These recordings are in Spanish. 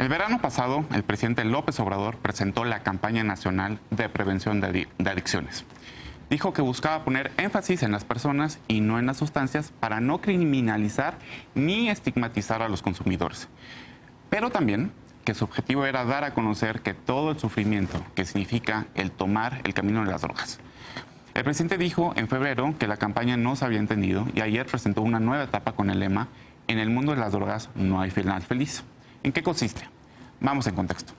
El verano pasado, el presidente López Obrador presentó la campaña nacional de prevención de adicciones. Dijo que buscaba poner énfasis en las personas y no en las sustancias para no criminalizar ni estigmatizar a los consumidores. Pero también que su objetivo era dar a conocer que todo el sufrimiento que significa el tomar el camino de las drogas. El presidente dijo en febrero que la campaña no se había entendido y ayer presentó una nueva etapa con el lema "En el mundo de las drogas no hay final feliz". ¿En qué consiste? Vamos en contexto.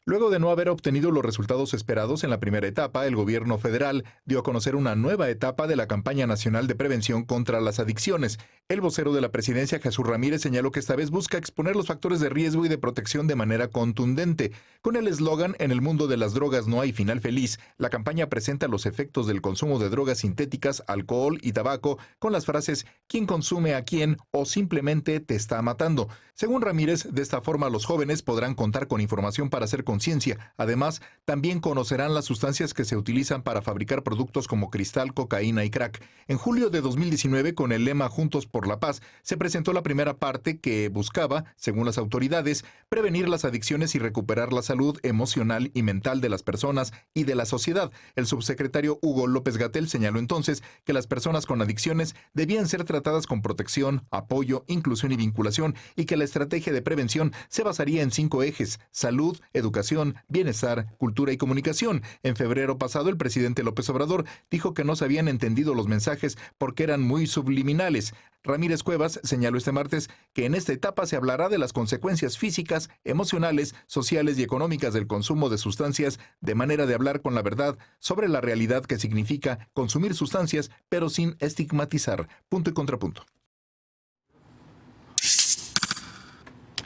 Luego de no haber obtenido los resultados esperados en la primera etapa, el gobierno federal dio a conocer una nueva etapa de la campaña nacional de prevención contra las adicciones. El vocero de la presidencia, Jesús Ramírez, señaló que esta vez busca exponer los factores de riesgo y de protección de manera contundente. Con el eslogan "En el mundo de las drogas no hay final feliz", la campaña presenta los efectos del consumo de drogas sintéticas, alcohol y tabaco con las frases "¿Quién consume a quién?" o simplemente "Te está matando". Según Ramírez, de esta forma los jóvenes podrán contar con información para hacer conciencia. Además, también conocerán las sustancias que se utilizan para fabricar productos como cristal, cocaína y crack. En julio de 2019, con el lema Juntos por la Paz, se presentó la primera parte que buscaba, según las autoridades, prevenir las adicciones y recuperar la salud emocional y mental de las personas y de la sociedad. El subsecretario Hugo López-Gatell señaló entonces que las personas con adicciones debían ser tratadas con protección, apoyo, inclusión y vinculación, y que la estrategia de prevención se basaría en 5 ejes: salud, educación, bienestar, cultura y comunicación. En febrero pasado, el presidente López Obrador dijo que no se habían entendido los mensajes porque eran muy subliminales. Ramírez Cuevas señaló este martes que en esta etapa se hablará de las consecuencias físicas, emocionales, sociales y económicas del consumo de sustancias, de manera de hablar con la verdad sobre la realidad que significa consumir sustancias, pero sin estigmatizar. Punto y contrapunto.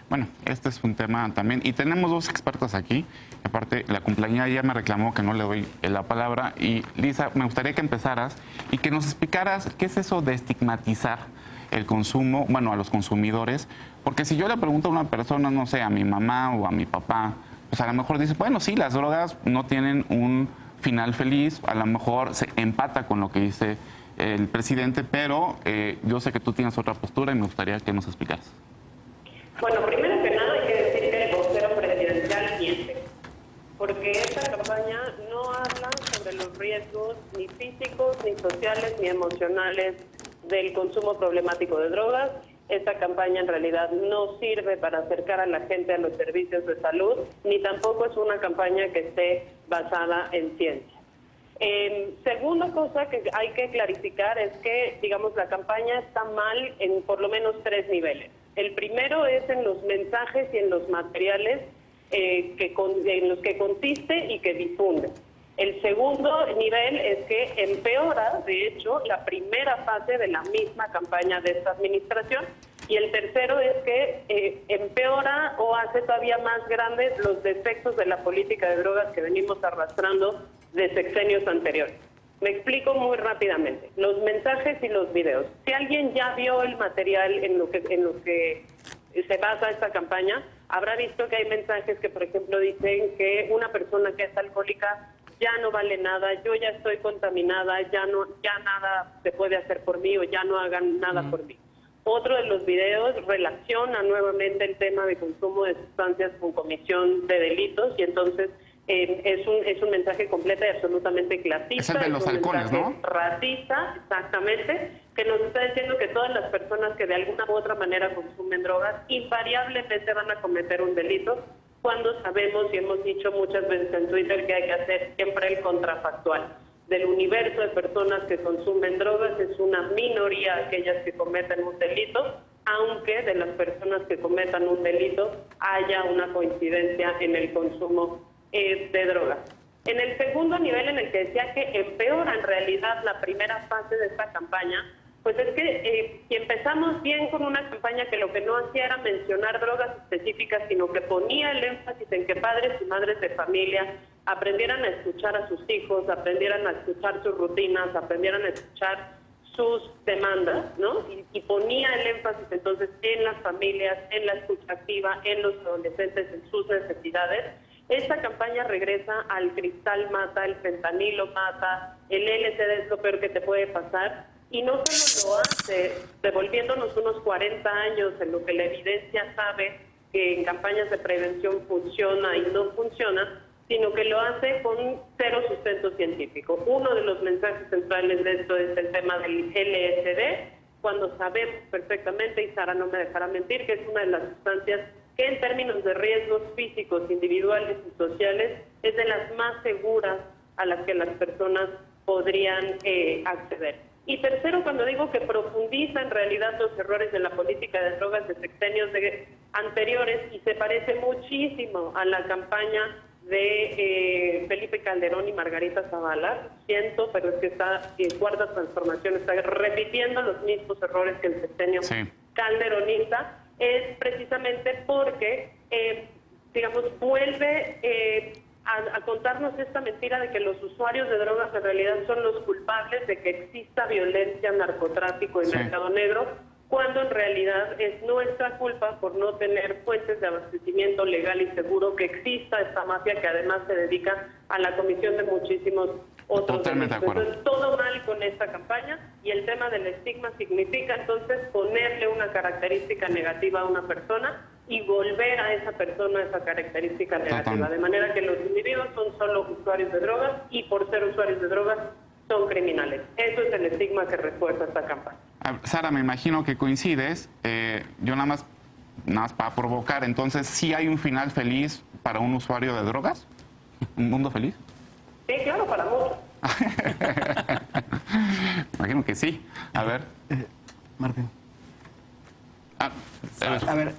Bueno, este es un tema también, y tenemos 2 expertos aquí. Aparte, la cumpleañera ya me reclamó que no le doy la palabra. Y Lisa, me gustaría que empezaras y que nos explicaras qué es eso de estigmatizar el consumo, bueno, a los consumidores. Porque si yo le pregunto a una persona, no sé, a mi mamá o a mi papá, pues a lo mejor dice, bueno, sí, las drogas no tienen un final feliz, a lo mejor se empata con lo que dice el presidente, pero yo sé que tú tienes otra postura y me gustaría que nos explicaras. Bueno, primero que nada hay que decir que el vocero presidencial miente, porque esta campaña no habla sobre los riesgos ni físicos, ni sociales, ni emocionales del consumo problemático de drogas. Esta campaña en realidad no sirve para acercar a la gente a los servicios de salud, ni tampoco es una campaña que esté basada en ciencia. Segunda cosa que hay que clarificar es que, digamos, la campaña está mal en por lo menos 3 niveles. El primero es en los mensajes y en los materiales en los que consiste y que difunde. El segundo nivel es que empeora, de hecho, la primera fase de la misma campaña de esta administración. Y el tercero es que empeora o hace todavía más grandes los defectos de la política de drogas que venimos arrastrando de sexenios anteriores. Me explico muy rápidamente. Los mensajes y los videos. Si alguien ya vio el material en lo que se basa esta campaña, habrá visto que hay mensajes que, por ejemplo, dicen que una persona que es alcohólica ya no vale nada, yo ya estoy contaminada, ya nada se puede hacer por mí o ya no hagan nada por mí. Otro de los videos relaciona nuevamente el tema de consumo de sustancias con comisión de delitos y entonces es un mensaje completo y absolutamente clasista. Es el de los halcones, ¿no? Racista, exactamente, que nos está diciendo que todas las personas que de alguna u otra manera consumen drogas invariablemente van a cometer un delito, cuando sabemos y hemos dicho muchas veces en Twitter que hay que hacer siempre el contrafactual. Del universo de personas que consumen drogas es una minoría aquellas que cometen un delito, aunque de las personas que cometan un delito haya una coincidencia en el consumo de drogas. En el segundo nivel, en el que decía que empeora en realidad la primera fase de esta campaña, pues es que si empezamos bien con una campaña que lo que no hacía era mencionar drogas específicas, sino que ponía el énfasis en que padres y madres de familia aprendieran a escuchar a sus hijos, aprendieran a escuchar sus rutinas, aprendieran a escuchar sus demandas, ¿no? Y ponía el énfasis entonces en las familias, en la escucha activa, en los adolescentes, en sus necesidades. Esta campaña regresa al cristal mata, el fentanilo mata, el LSD es lo peor que te puede pasar, y no solo lo hace devolviéndonos unos 40 años en lo que la evidencia sabe que en campañas de prevención funciona y no funciona, sino que lo hace con cero sustento científico. Uno de los mensajes centrales de esto es el tema del LSD, cuando sabemos perfectamente, y Sara no me dejará mentir, que es una de las sustancias que en términos de riesgos físicos, individuales y sociales, es de las más seguras a las que las personas podrían acceder. Y tercero, cuando digo que profundiza en realidad los errores de la política de drogas de sexenios anteriores y se parece muchísimo a la campaña de Felipe Calderón y Margarita Zavala, siento, pero es que está en cuarta transformación, está repitiendo los mismos errores que el sexenio calderonista, es precisamente porque, digamos, vuelve a contarnos esta mentira de que los usuarios de drogas en realidad son los culpables de que exista violencia, narcotráfico y mercado negro, cuando en realidad es nuestra culpa por no tener fuentes de abastecimiento legal y seguro, que exista esta mafia que además se dedica a la comisión de muchísimos otros delitos. Entonces, todo mal con esta campaña, y el tema del estigma significa entonces ponerle una característica negativa a una persona y volver a esa persona esa característica negativa, de manera que los individuos son solo usuarios de drogas y por ser usuarios de drogas son criminales. Eso es el estigma que refuerza esta campaña. Sara, me imagino que coincides. Yo nada más para provocar, entonces, ¿sí hay un final feliz para un usuario de drogas? ¿Un mundo feliz? Sí, claro, para muchos. Imagino que sí. A ver. Martín. A ver,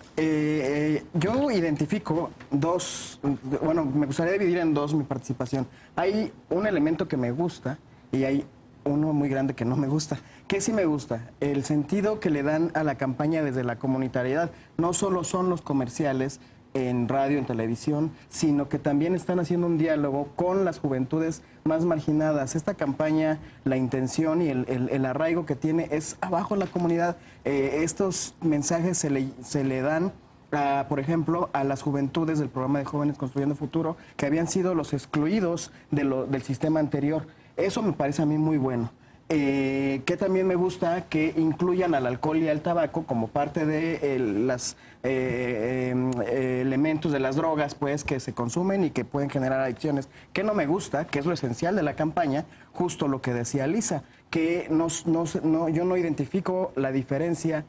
yo identifico dos, bueno, me gustaría dividir en dos mi participación. Hay un elemento que me gusta y hay uno muy grande que no me gusta. ¿Qué sí me gusta? El sentido que le dan a la campaña desde la comunitariedad. No solo son los comerciales en radio, en televisión, sino que también están haciendo un diálogo con las juventudes más marginadas. Esta campaña, la intención y el arraigo que tiene es abajo en la comunidad. Estos mensajes se le dan, por ejemplo, a las juventudes del programa de Jóvenes Construyendo Futuro, que habían sido los excluidos del sistema anterior. Eso me parece a mí muy bueno. Que también me gusta que incluyan al alcohol y al tabaco como parte de los elementos de las drogas, pues, que se consumen y que pueden generar adicciones. Que no me gusta, que es lo esencial de la campaña, justo lo que decía Lisa, que yo no identifico la diferencia.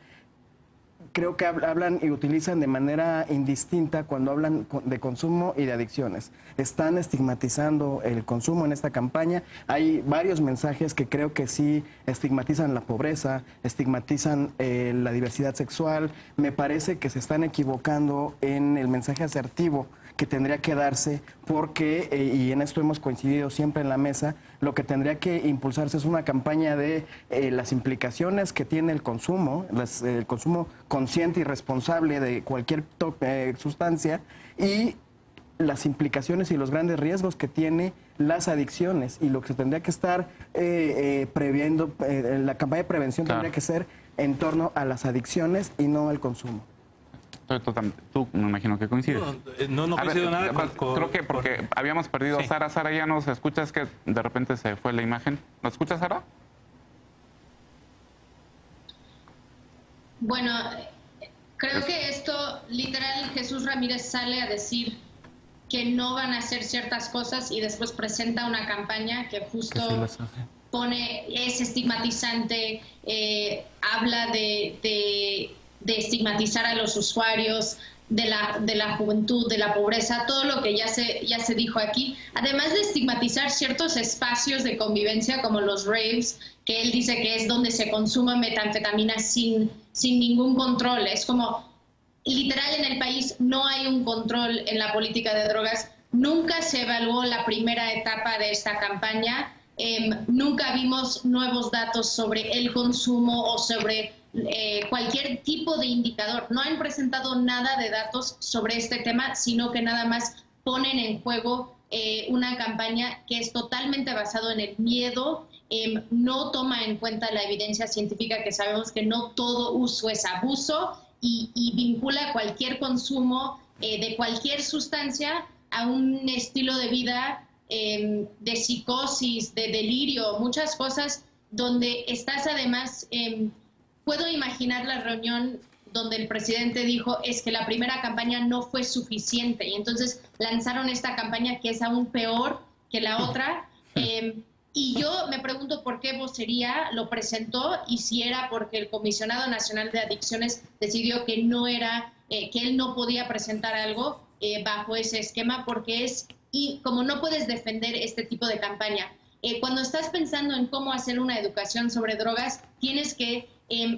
Creo que hablan y utilizan de manera indistinta cuando hablan de consumo y de adicciones. Están estigmatizando el consumo en esta campaña. Hay varios mensajes que creo que sí estigmatizan la pobreza, estigmatizan la diversidad sexual. Me parece que se están equivocando en el mensaje asertivo que tendría que darse, porque, y en esto hemos coincidido siempre en la mesa, lo que tendría que impulsarse es una campaña de las implicaciones que tiene el consumo, el consumo consciente y responsable de cualquier sustancia, y las implicaciones y los grandes riesgos que tiene las adicciones, y lo que se tendría que estar previendo, la campaña de prevención tendría que ser en torno a las adicciones y no al consumo. Tú me imagino que coincides. No coincido nada creo que porque habíamos perdido a Sara. Sara, ¿ya nos escuchas? Que de repente se fue la imagen. ¿Nos escuchas, Sara? Bueno, creo que esto, literal, Jesús Ramírez sale a decir que no van a hacer ciertas cosas y después presenta una campaña que justo es estigmatizante, habla de estigmatizar a los usuarios, de la juventud, de la pobreza, todo lo que ya se dijo aquí, además de estigmatizar ciertos espacios de convivencia como los raves, que él dice que es donde se consume metanfetamina sin ningún control. Es como, literal, en el país no hay un control en la política de drogas. Nunca se evaluó la primera etapa de esta campaña, nunca vimos nuevos datos sobre el consumo o sobre cualquier tipo de indicador. No han presentado nada de datos sobre este tema, sino que nada más ponen en juego una campaña que es totalmente basado en el miedo, no toma en cuenta la evidencia científica, que sabemos que no todo uso es abuso, y vincula cualquier consumo de cualquier sustancia a un estilo de vida de psicosis, de delirio, muchas cosas donde estás además, puedo imaginar la reunión donde el presidente dijo es que la primera campaña no fue suficiente y entonces lanzaron esta campaña que es aún peor que la otra. Y yo me pregunto por qué Vocería lo presentó y si era porque el Comisionado Nacional de Adicciones decidió que no era, que él no podía presentar algo bajo ese esquema, porque y como no puedes defender este tipo de campaña. Cuando estás pensando en cómo hacer una educación sobre drogas, tienes que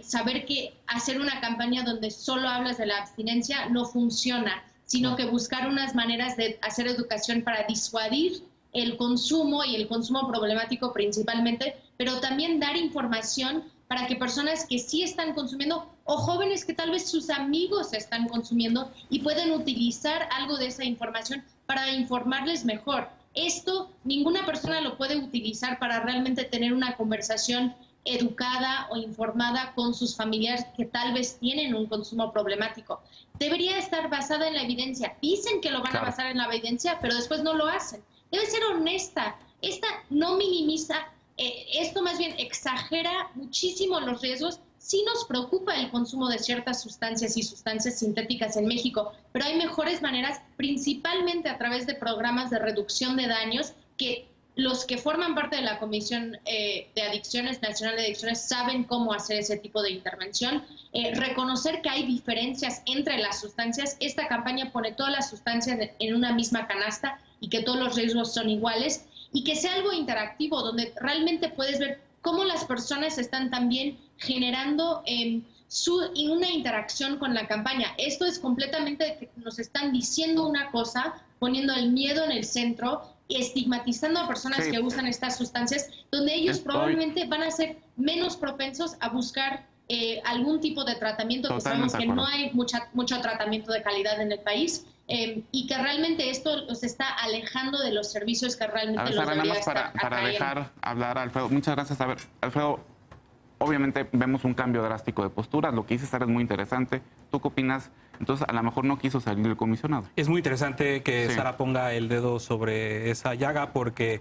saber que hacer una campaña donde solo hablas de la abstinencia no funciona, sino que buscar unas maneras de hacer educación para disuadir el consumo y el consumo problemático principalmente, pero también dar información para que personas que sí están consumiendo o jóvenes que tal vez sus amigos están consumiendo y pueden utilizar algo de esa información para informarles mejor. Esto ninguna persona lo puede utilizar para realmente tener una conversación educada o informada con sus familiares que tal vez tienen un consumo problemático. Debería estar basada en la evidencia. Dicen que lo van a basar en la evidencia, pero después no lo hacen. Debe ser honesta. Esta no minimiza, esto más bien exagera muchísimo los riesgos. Sí nos preocupa el consumo de ciertas sustancias y sustancias sintéticas en México, pero hay mejores maneras, principalmente a través de programas de reducción de daños, que los que forman parte de la Comisión de Adicciones, Nacional de Adicciones, saben cómo hacer ese tipo de intervención. Reconocer que hay diferencias entre las sustancias. Esta campaña pone todas las sustancias en una misma canasta y que todos los riesgos son iguales, y que sea algo interactivo, donde realmente puedes ver cómo las personas están también generando una interacción con la campaña. Esto es completamente que nos están diciendo una cosa, poniendo el miedo en el centro, estigmatizando a personas que usan estas sustancias, donde ellos probablemente van a ser menos propensos a buscar algún tipo de tratamiento, que sabemos que no hay mucho tratamiento de calidad en el país, y que realmente esto los está alejando de los servicios que realmente los debería estar para dejar hablar a Alfredo. Muchas gracias. A ver, Alfredo, obviamente vemos un cambio drástico de postura. Lo que dice Sara es muy interesante. ¿Tú qué opinas? Entonces, a lo mejor no quiso salir el comisionado. Es muy interesante que Sara ponga el dedo sobre esa llaga, porque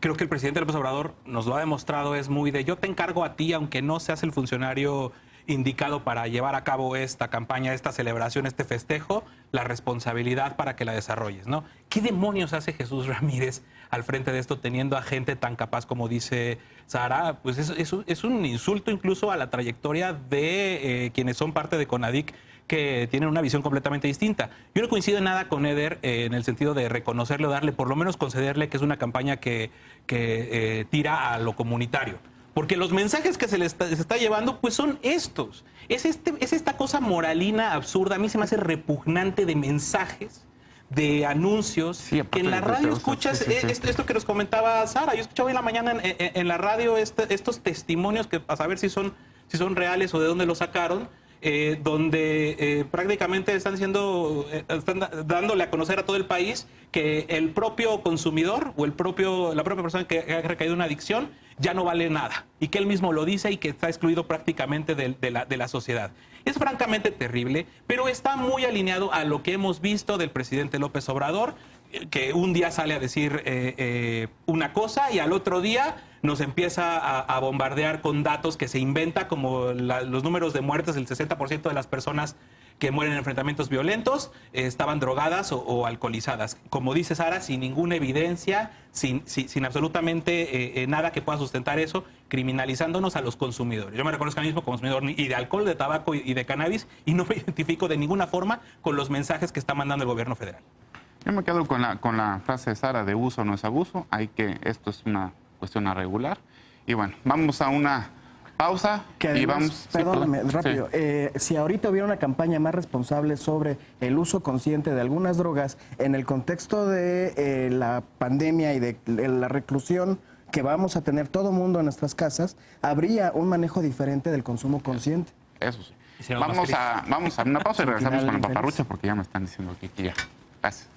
creo que el presidente López Obrador nos lo ha demostrado, es muy de yo te encargo a ti, aunque no seas el funcionario indicado para llevar a cabo esta campaña, esta celebración, este festejo, la responsabilidad para que la desarrolles, ¿no? ¿Qué demonios hace Jesús Ramírez al frente de esto teniendo a gente tan capaz como dice Sara? Pues es un insulto incluso a la trayectoria de quienes son parte de CONADIC, que tienen una visión completamente distinta. Yo no coincido en nada con Eder en el sentido de reconocerle o darle, por lo menos concederle que es una campaña que tira a lo comunitario. Porque los mensajes que se está llevando, pues son estos. Es esta cosa moralina absurda. A mí se me hace repugnante de mensajes, de anuncios, que en la radio escuchas esto que nos comentaba Sara. Yo escuchaba hoy en la mañana en la radio estos testimonios que a saber si son reales o de dónde los sacaron, donde prácticamente están dándole a conocer a todo el país que el propio consumidor o la propia persona que ha recaído en una adicción ya no vale nada, y que él mismo lo dice y que está excluido prácticamente de la sociedad. Es francamente terrible, pero está muy alineado a lo que hemos visto del presidente López Obrador, que un día sale a decir una cosa y al otro día nos empieza a bombardear con datos que se inventa, como los números de muertes. El 60% de las personas que mueren en enfrentamientos violentos estaban drogadas o alcoholizadas. Como dice Sara, sin ninguna evidencia, sin absolutamente nada que pueda sustentar eso, criminalizándonos a los consumidores. Yo me reconozco a mí mismo como consumidor y de alcohol, de tabaco y de cannabis, y no me identifico de ninguna forma con los mensajes que está mandando el gobierno federal. Yo me quedo con la frase de Sara, de uso no es abuso. Esto es una cuestión a regular. Y bueno, vamos a una pausa además, y vamos... Perdóname, rápido. Si ahorita hubiera una campaña más responsable sobre el uso consciente de algunas drogas en el contexto de la pandemia y de la reclusión que vamos a tener todo mundo en nuestras casas, habría un manejo diferente del consumo consciente. Eso sí. Vamos a una pausa y regresamos con la paparrucha, porque ya me están diciendo que aquí ya. Gracias.